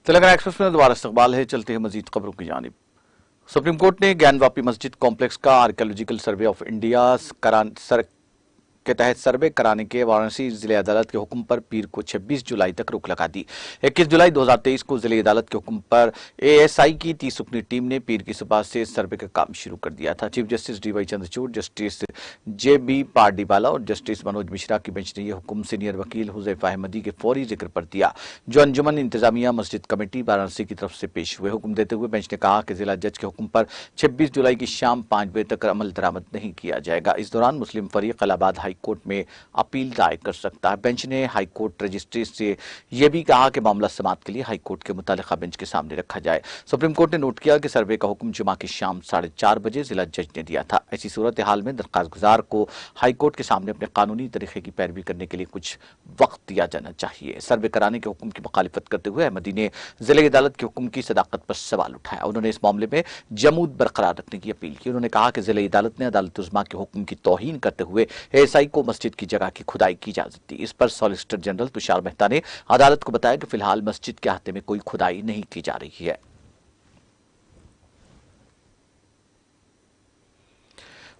Telangana express में दोबारा इस्तकबाल है। चलते हैं मजीद खबरों की जानिब। सुप्रीम कोर्ट ने ज्ञानवापी मस्जिद कॉम्प्लेक्स का आर्कियोलॉजिकल सर्वे ऑफ इंडिया के तहत सर्वे कराने के वाराणसी जिले अदालत के हुक्म पर पीर को 26 जुलाई तक रोक लगा दी। 21 जुलाई 2023 को जिले अदालत के हुक्म पर एएसआई की 30 रुकनी टीम ने पीर की सुबह से सर्वे का काम शुरू कर दिया था। Chief justice DY Chandrachud, justice JB Pardiwala और जस्टिस मनोज मिश्रा की बेंच ने यह हुक्म सीनियर वकील हुजैफा अहमदी के फौरी जिक्र पर दिया, जो अंजुमन इंतजामिया मस्जिद कमेटी वाराणसी की तरफ से पेश हुए। हुक्म देते हुए बेंच ने कहा कि जिला जज के हुक्म पर 26 जुलाई की शाम 5 बजे तक अमल दरामद नहीं किया जाएगा। इस दौरान मुस्लिम फरीक इलाहाबाद हाई कोर्ट में अपील दायर कर सकता है। बेंच ने हाई कोर्ट रजिस्ट्री से यह भी कहा कि मामला समाअत के लिए हाई कोर्ट के मुतालिका बेंच के सामने रखा जाए। सुप्रीम कोर्ट ने नोट किया कि सर्वे का हुक्म जुमा की शाम 4:30 बजे जिला जज ने दिया था। ऐसी सूरत हाल में दरखास्त गुजार को हाई कोर्ट के सामने अपने कानूनी तरीके की पैरवी करने के लिए कुछ वक्त दिया जाना चाहिए। सर्वे कराने के हुक्म की मुखालिफत करते हुए अहमदी ने जिले अदालत के हुक्म की सदाकत पर सवाल उठाया। उन्होंने इस मामले में जमूद बरकरार रखने की अपील की। उन्होंने कहा कि जिले अदालत ने अदालत उज़्मा के हुक्म की तौहीन करते हुए एएसआई को मस्जिद की जगह की खुदाई की इजाजत दी। इस पर सॉलिसिटर जनरल तुषार मेहता ने अदालत को बताया कि फिलहाल मस्जिद के अहाते में कोई खुदाई नहीं की जा रही है।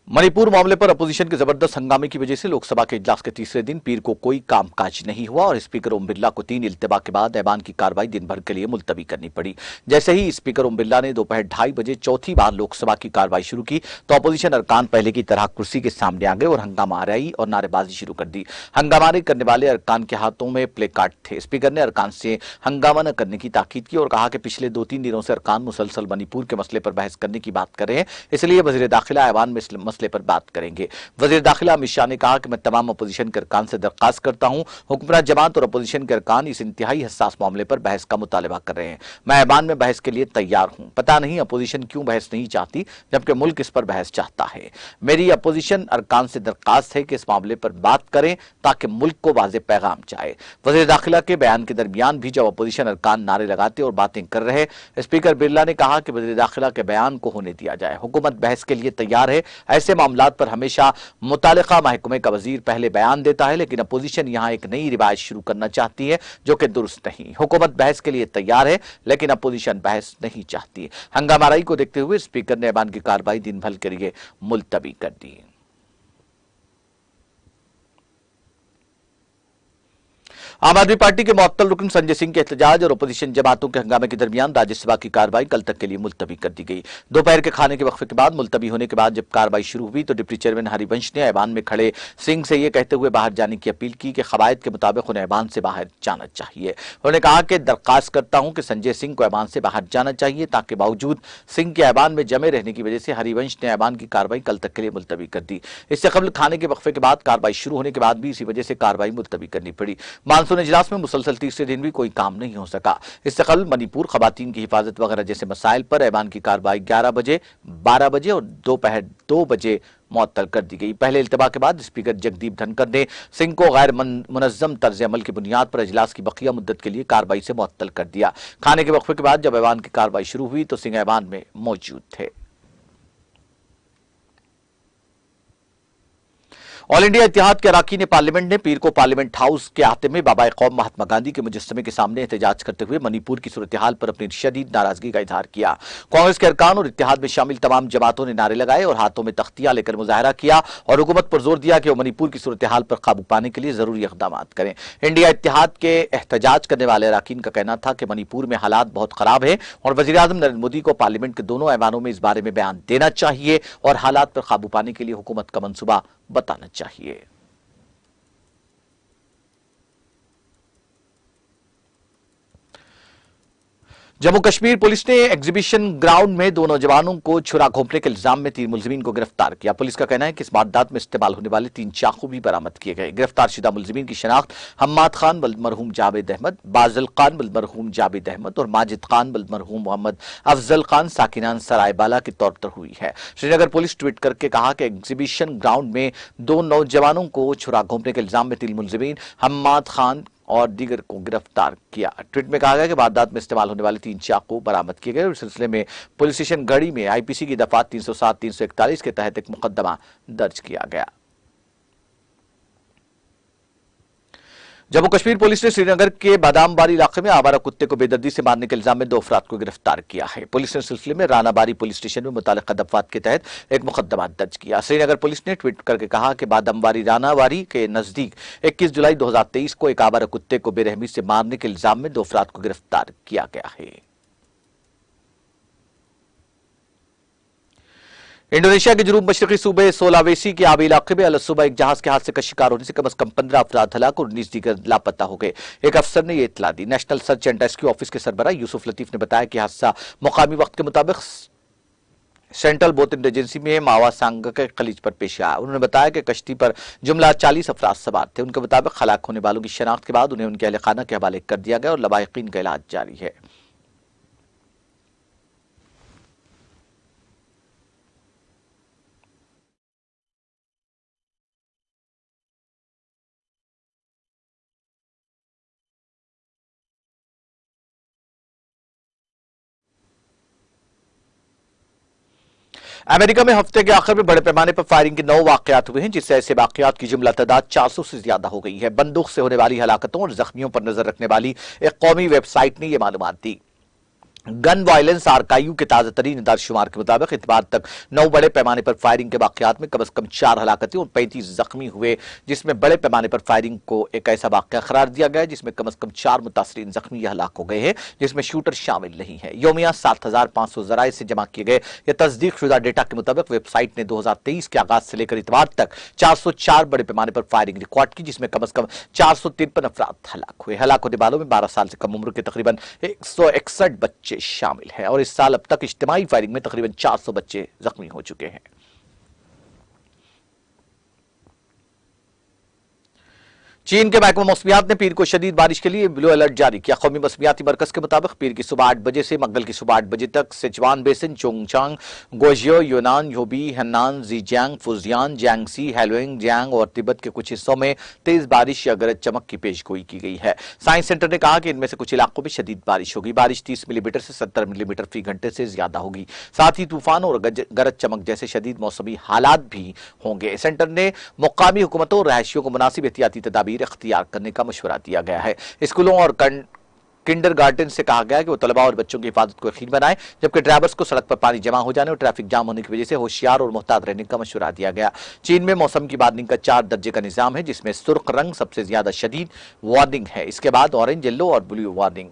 मणिपुर मामले पर अपोजिशन के जबरदस्त हंगामे की वजह से लोकसभा के इजलास के तीसरे दिन पीर को कोई कामकाज नहीं हुआ और स्पीकर ओम बिरला को 3 इल्तिबा के बाद ऐवान की कार्रवाई दिन भर के लिए मुलतवी करनी पड़ी। जैसे ही स्पीकर ओम बिरला ने दोपहर 2:30 बजे चौथी बार लोकसभा की कार्रवाई शुरू की तो अपोजिशन अरकान पहले की तरह कुर्सी के सामने आ गए और हंगामा आराई और नारेबाजी शुरू कर दी। हंगामारे करने वाले अरकान के हाथों में प्ले कार्ड थे। स्पीकर ने अरकान से हंगामा न करने की ताकीद की और कहा कि पिछले 2-3 दिनों से अरकान मुसलसल मणिपुर के मसले पर बहस करने की बात कर रहे हैं, इसलिए वजीर दाखिला ऐवान में इस मसले पर बात करेंगे। वजीर दाखिला अमित शाह ने कहा कि मैं तमाम अपोजिशन के अरकान से दरखास्त करता हूं, हुक्मरान जमात और अपोजिशन के अरकान इस इंतहाई हसास मामले पर बहस का मुतालबा कर रहे हैं। मैं ऐवान में बहस के लिए तैयार हूं। पता नहीं अपोजिशन क्यों बहस नहीं चाहती जबकि मुल्क इस पर बहस चाहता है। मेरी अपोजिशन अरकान से दरखास्त है कि इस मामले पर बात करें ताकि मुल्क को वाज़ेह पैगाम जाए। वजीर दाखिला के बयान के दरमियान भी जब अपोजिशन अरकान नारे लगाते और बातें कर रहे, स्पीकर बिरला ने कहा कि वजीर दाखिला के बयान को होने दिया जाए। हुकूमत बहस के लिए तैयार है। ऐसे मामलात पर हमेशा मुतालिका महकमे का वजीर पहले बयान देता है, लेकिन अपोजिशन यहां एक नई रिवायत शुरू करना चाहती है जो कि दुरुस्त नहीं। हुकूमत बहस के लिए तैयार है लेकिन अपोजिशन बहस नहीं चाहती। हंगामाराई को देखते हुए स्पीकर ने ऐवान की कार्रवाई दिन भर के लिए मुलतवी कर दी। आम आदमी पार्टी के मुअत्तल रुकन संजय सिंह के एहतजाज और अपोजिशन जमातों के हंगामे के दरमियान राज्यसभा की कार्रवाई कल तक के लिए मुलतवी कर दी गई। दोपहर के खाने के वक्फे के बाद मुलतवी होने के बाद जब कार्रवाई शुरू हुई तो डिप्टी चेयरमैन हरिवंश ने ऐवान में खड़े सिंह से यह कहते हुए बाहर जाने की अपील की कि कवायद के मुताबिक उन्हें ऐवान से बाहर जाना चाहिए। उन्होंने कहा कि दरखास्त करता हूं कि संजय सिंह को ऐवान से बाहर जाना चाहिए ताकि बावजूद सिंह के ऐवान में जमे रहने की वजह से हरिवंश ने ऐवान की कार्रवाई कल तक के लिए मुलतवी कर दी। इससे कबल खाने के वक्फे के बाद कार्रवाई शुरू होने के बाद भी इसी वजह से कार्रवाई मुलतवी करनी पड़ी। मानसून इजलास में मुसलसल तीसरे दिन भी कोई काम नहीं हो सका। इससे कबल मणिपुर खवातीन की हिफाजत वगैरह जैसे मसाइल पर ऐवान की कार्रवाई 11 बजे, 12 बजे और दोपहर 2 बजे मुअत्तल कर दी गई। पहले इल्तिबा के बाद स्पीकर जगदीप धनखड़ ने सिंह को गैर मुनज्जम तर्ज अमल की बुनियाद पर इजलास की बकिया मुद्दत के लिए कार्रवाई से मुअत्तल कर दिया। खाने के वक्फे के बाद जब ऐवान की कार्रवाई शुरू हुई तो सिंह ऐवान में मौजूद थे। ऑल इंडिया इत्तेहाद के अरकान पार्लियामेंट ने पीर को पार्लियामेंट हाउस के अहाते में बाबा कौम महात्मा गांधी के मुजस्समे के सामने एहतजाज करते हुए मणिपुर की सूरत हाल पर अपनी शदीद नाराजगी का इजहार किया। कांग्रेस के अरकान और इत्तेहाद में शामिल तमाम जमातों ने नारे लगाए और हाथों में तख्तियां लेकर मुजाहरा किया और हुकूमत पर जोर दिया कि वो मणिपुर की सूरत हाल पर काबू पाने के लिए जरूरी इकदाम करें। इंडिया इत्तेहाद के एहतजाज करने वाले अरकान का कहना था कि मणिपुर में हालात बहुत खराब है और वजीर आजम नरेंद्र मोदी को पार्लियामेंट के दोनों ऐवानों में इस बारे में बयान देना चाहिए और हालात पर काबू पाने के लिए हुकूमत का मंसूबा बताना चाहिए। जम्मू कश्मीर पुलिस ने एग्जीबिशन ग्राउंड में दो नौजवानों को छुरा घोंपने के इल्जाम में 3 मुलजिमीन को गिरफ्तार किया। पुलिस का कहना है कि इस वारदात में इस्तेमाल होने वाले 3 चाकू भी बरामद किए गए। गिरफ्तार शुदा मुलजिमीन की शनाख्त हम्माद खान वल्द मरहूम जावेद अहमद, बाजल खान वल्द मरहूम जावेद अहमद और माजिद खान वल्द मरहूम मोहम्मद अफजल खान साकिनान सरायबाला के तौर पर हुई है। श्रीनगर पुलिस ट्वीट करके कहा कि एग्जीबिशन ग्राउंड में 2 नौजवानों को छुरा घोंपने के इल्जाम में 3 मुलजिमीन हम्माद खान और दीगर को गिरफ्तार किया। ट्वीट में कहा गया कि वारदात में इस्तेमाल होने वाले 3 चाकू बरामद किए गए और इस सिलसिले में पुलिस स्टेशन गढ़ी में आईपीसी की दफा 307, 341 के तहत एक मुकदमा दर्ज किया गया। जम्मू कश्मीर पुलिस ने श्रीनगर के बादामबारी इलाके में आवारा कुत्ते को बेदर्दी से मारने के इल्जाम में 2 अफराद को गिरफ्तार किया है। पुलिस ने इस सिलसिले में रानाबारी पुलिस स्टेशन में मुतालिका दफात के तहत एक मुकदमा दर्ज किया। श्रीनगर पुलिस ने ट्वीट करके कहा कि बादामबारी रानाबारी के नजदीक 21 जुलाई 2023 को एक आवारा कुत्ते को बेरहमी से मारने के इल्जाम में 2 अफराद को गिरफ्तार किया गया है। इंडोनेशिया के जनूब मशरकी सूबे सोलावेसी के आबी इलाके में सुबह एक जहाज के हादसे का शिकार होने से कम से कम 15 अफराद हलाक और 19 दीगर लापता हो गए। एक अफसर ने यह इत्तला दी। National search and rescue office के सरबराह यूसुफ लतीफ ने बताया कि हादसा मुकामी वक्त के मुताबिक सेंट्रल बोटिंग एजेंसी में मावा सांगा के खलीज पर पेश आया। उन्होंने बताया कि कश्ती पर जुमला 40 अफराद सवार थे। उनके मुताबिक हलाक होने वालों की शनाख्त के बाद उन्हें उनके अहल खाना के हवाले कर दिया गया और लवाहिकीन का इलाज जारी है। अमेरिका में हफ्ते के आखिर में बड़े पैमाने पर फायरिंग के 9 वाकयात हुए हैं, जिससे ऐसे वाकयात की जुमला तादाद 400 से ज्यादा हो गई है। बंदूक से होने वाली हलाकतों और जख्मियों पर नजर रखने वाली एक कौमी वेबसाइट ने यह मालूमात दी। गन वायलेंस आर्काइव के ताजा तरीन इदारशुमार के मुताबिक इतवार तक 9 बड़े पैमाने पर फायरिंग के वाकयात में कम से कम 4 हलाकतें और 35 जख्मी हुए, जिसमें बड़े पैमाने पर फायरिंग को एक ऐसा वाकया करार दिया गया जिसमें कम से कम 4 मुतासरीन जख्मी या हलाक हो गए हैं, जिसमें शूटर शामिल नहीं है। योमिया 7500 जराये से जमा किए गए यह तस्दीक शुदा डेटा के मुताबिक वेबसाइट ने 2023 के आगाज से लेकर इतवार तक 404 बड़े पैमाने पर फायरिंग रिकॉर्ड की, जिसमें कम से कम 453 अफराद हलाक हुए। हलाक होने वालों में 12 साल से कम उम्र के तकरीबन 161 बच्चे शामिल है और इस साल अब तक इज्तिमाई फायरिंग में तकरीबन 400 बच्चे जख्मी हो चुके हैं। चीन के महकमा मौसमियात ने पीर को शदीद बारिश के लिए ब्लू अलर्ट जारी किया। कौमी मौसमियाती मरकज के मुताबिक पीर की सुबह 8 बजे से मंगल की सुबह 8 बजे तक सिचुआन बेसिन, चोंगचांग, गोजियो, यूनान, योबी, हन्नान, जीजियांग, फुजियान, जियांगसी, हेलोइंग, जियांग और तिब्बत के कुछ हिस्सों में तेज बारिश या गरज चमक की पेशगोई की गई है। साइंस सेंटर ने कहा कि इनमें से कुछ इलाकों में शदीद बारिश होगी। बारिश 30 मिलीमीटर से 70 मिलीमीटर फी घंटे से ज्यादा होगी। साथ ही तूफान और गरज चमक जैसे शदीद मौसमी हालात भी होंगे। सेंटर ने मुकामी हुकूमतों और रहायशियों को मुनासिब एहतियाती तदाबीर इख्तियार करने का मशवरा दिया गया है। स्कूलों और किंडरगार्टन से कहा गया है कि वो तलबा और बच्चों की हिफाजत को यकीनी बनाएं, जबकि ड्राइवर्स को सड़क पर पानी जमा हो जाने और ट्रैफिक जाम होने की वजह से होशियार और मोहतात रहने का मशवरा दिया गया। चीन में मौसम की बार्निंग का 4 दर्जे का निजाम है, जिसमें सुर्ख रंग सबसे ज्यादा शदीद वार्निंग है। इसके बाद ऑरेंज, येलो और ब्लू वार्निंग।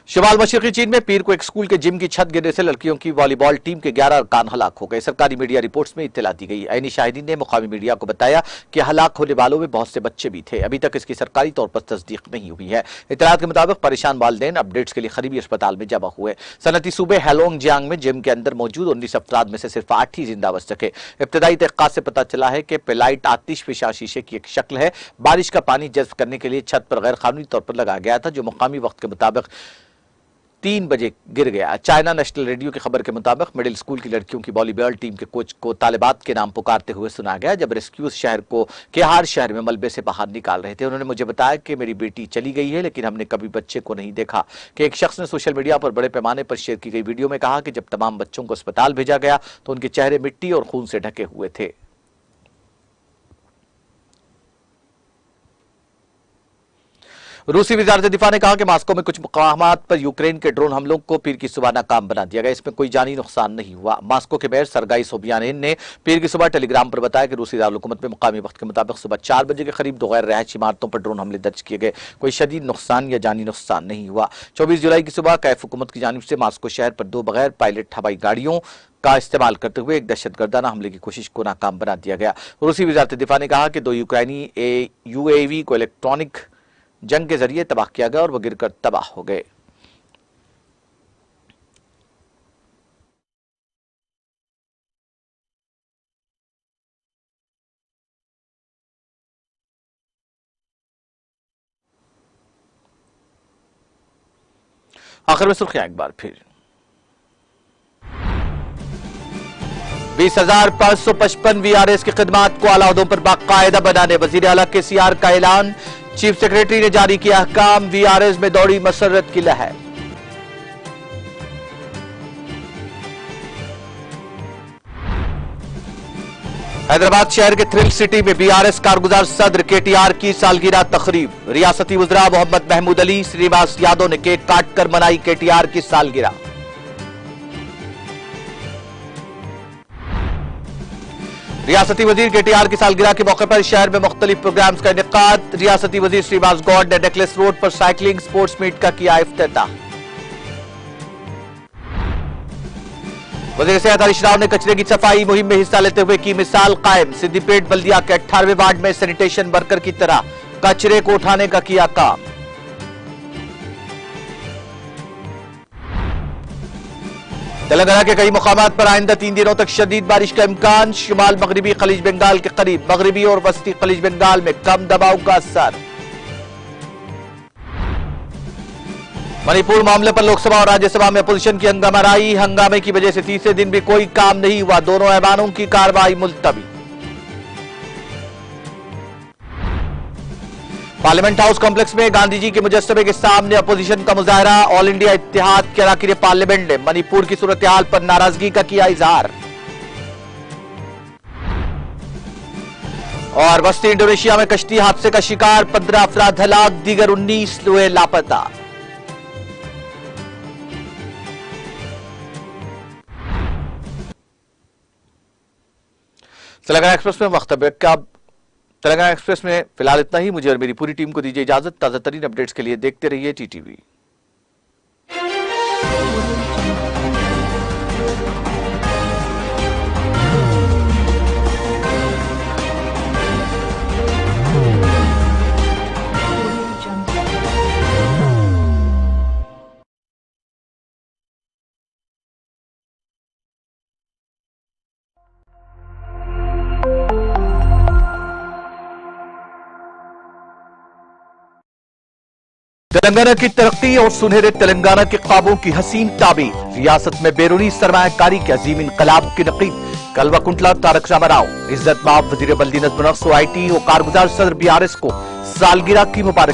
शुमाल मशरकी चीन में पीर को एक स्कूल के जिम की छत गिरने से लड़कियों की वॉलीबॉल टीम के 11 अरकान हलाक हो गए। सरकारी मीडिया रिपोर्ट्स में इत्तला दी गई। ऐनी शाहिदीन ने मुकामी मीडिया को बताया कि हलाक होने वालों में बहुत से बच्चे भी थे। अभी तक इसकी सरकारी तौर पर तस्दीक नहीं हुई है। इत्तलात के मुताबिक परेशान वालिदैन अपडेट्स के लिए करीबी अस्पताल में जमा हुए। सनती सूबे हेलोंग जियांग में जिम के अंदर मौजूद 19 अफराद में से सिर्फ 8 ही जिंदा बच सके। इब्तदाई तहक़ीक़ात से पता चला है कि पेलाइट आतिशफिशा शीशे की एक शक्ल है। बारिश का पानी जज्ब करने के लिए छत पर गैर कानूनी तौर पर लगाया गया था, जो मुकामी वक्त के मुताबिक 3 बजे गिर गया। चाइना नेशनल रेडियो की खबर के मुताबिक मिडिल स्कूल की लड़कियों की वॉलीबॉल टीम के कोच को तालिबात के नाम पुकारते हुए सुना गया जब रेस्क्यू शहर को केहार शहर में मलबे से बाहर निकाल रहे थे। उन्होंने मुझे बताया कि मेरी बेटी चली गई है, लेकिन हमने कभी बच्चे को नहीं देखा। कि एक शख्स ने सोशल मीडिया पर बड़े पैमाने पर शेयर की गई वीडियो में कहा कि जब तमाम बच्चों को अस्पताल भेजा गया तो उनके चेहरे मिट्टी और खून से ढके हुए थे। रूसी वज़ारत दिफा ने कहा कि मास्को में कुछ मकामात पर यूक्रेन के ड्रोन हमलों को पीर की सुबह नाकाम बना दिया गया। इसमें कोई जानी नुकसान नहीं हुआ। मास्को के मेयर सरगाई सोबियानेन ने पीर की सुबह टेलीग्राम पर बताया कि रूसी दारुल-हुकूमत में मुकामी वक्त के मुताबिक सुबह 4 बजे के करीब 2 गैर रहायशी इमारतों पर ड्रोन हमले दर्ज किए गए। कोई शदीद नुकसान या जानी नुकसान नहीं हुआ। 24 जुलाई की सुबह कैफ हुकूमत की जानिब से मास्को शहर पर 2 बगैर पायलट हवाई गाड़ियों का इस्तेमाल करते हुए एक दहशतगर्दाना हमले की कोशिश को नाकाम बना दिया गया। रूसी वजारत दिफा ने कहा कि 2 यूक्रेनी UAV को इलेक्ट्रॉनिक जंग के जरिए तबाह किया गया और वो गिरकर तबाह हो गए। आखिर में सुर्खियां एक बार फिर। 20,555 VRS की खिदमात को आला ओहदों पर बाकायदा बनाने वजीर आला KCR का ऐलान। चीफ सेक्रेटरी ने जारी किया अहकाम। VRS में दौड़ी मसर्रत की लहर। हैदराबाद शहर के थ्रिल सिटी में BRS कारगुजार सदर KTR की सालगिरह तकरीब। रियासती वज़रा मोहम्मद महमूद अली, श्रीनिवास यादव ने केक काटकर मनाई KTR की सालगिरह। रियासती वजीर KTR की सालगिरह के मौके पर शहर में मुख्तलिफ प्रोग्राम्स का इनेकाद। रियासती वजीर श्रीनिवास गौड़ ने नेकलेस रोड पर साइकिलिंग स्पोर्ट्स मीट का किया इफ्तिताह। वजीर सेहत हरीश राव ने कचरे की सफाई मुहिम में हिस्सा लेते हुए की मिसाल कायम। सिद्दीपेट बल्दिया के 18वें वार्ड में सैनिटेशन वर्कर की तरह कचरे को उठाने का किया काम। तेलंगाना के कई मुकामात पर आइंदा 3 दिनों तक शदीद बारिश का इम्कान। शुमाल मगरबी खलीज बंगाल के करीब मगरबी और वस्ती खलीज बंगाल में कम दबाव का असर। मणिपुर मामले पर लोकसभा और राज्यसभा में अपोजिशन की हंगामाराई। हंगामे की वजह से तीसरे दिन भी कोई काम नहीं हुआ। दोनों ऐवानों की कार्रवाई मुलतवी। पार्लियामेंट हाउस कॉम्प्लेक्स में गांधी जी के मुजस्समे के सामने अपोजिशन का मुजाहरा। ऑल इंडिया इत्तेहाद के अरकान पार्लियामेंट ने मणिपुर की सूरत हाल पर नाराजगी का किया इजहार। और वस्ती इंडोनेशिया में कश्ती हादसे का शिकार, 15 अफराद हलाक, दीगर 19 हुए लापता। तेलंगाना एक्सप्रेस में वक्त का तेलंगाना एक्सप्रेस में फिलहाल इतना ही। मुझे और मेरी पूरी टीम को दीजिए इजाजत। ताजा तरीन अपडेट्स के लिए देखते रहिए TTV। तेलंगाना की तरक्की और सुनहरे तेलंगाना के ख्वाबों की हसीन ताबीर। रियासत में बैरूनी सरमायाकारी के अजीम इनकलाब की नकीब कलवा कुंटला तारक रामाराव। इज्जत माफ वजीर बल्दी नज़्म नफ्स IT और कारगुजार सदर BRS को सालगिरह की मुबारक।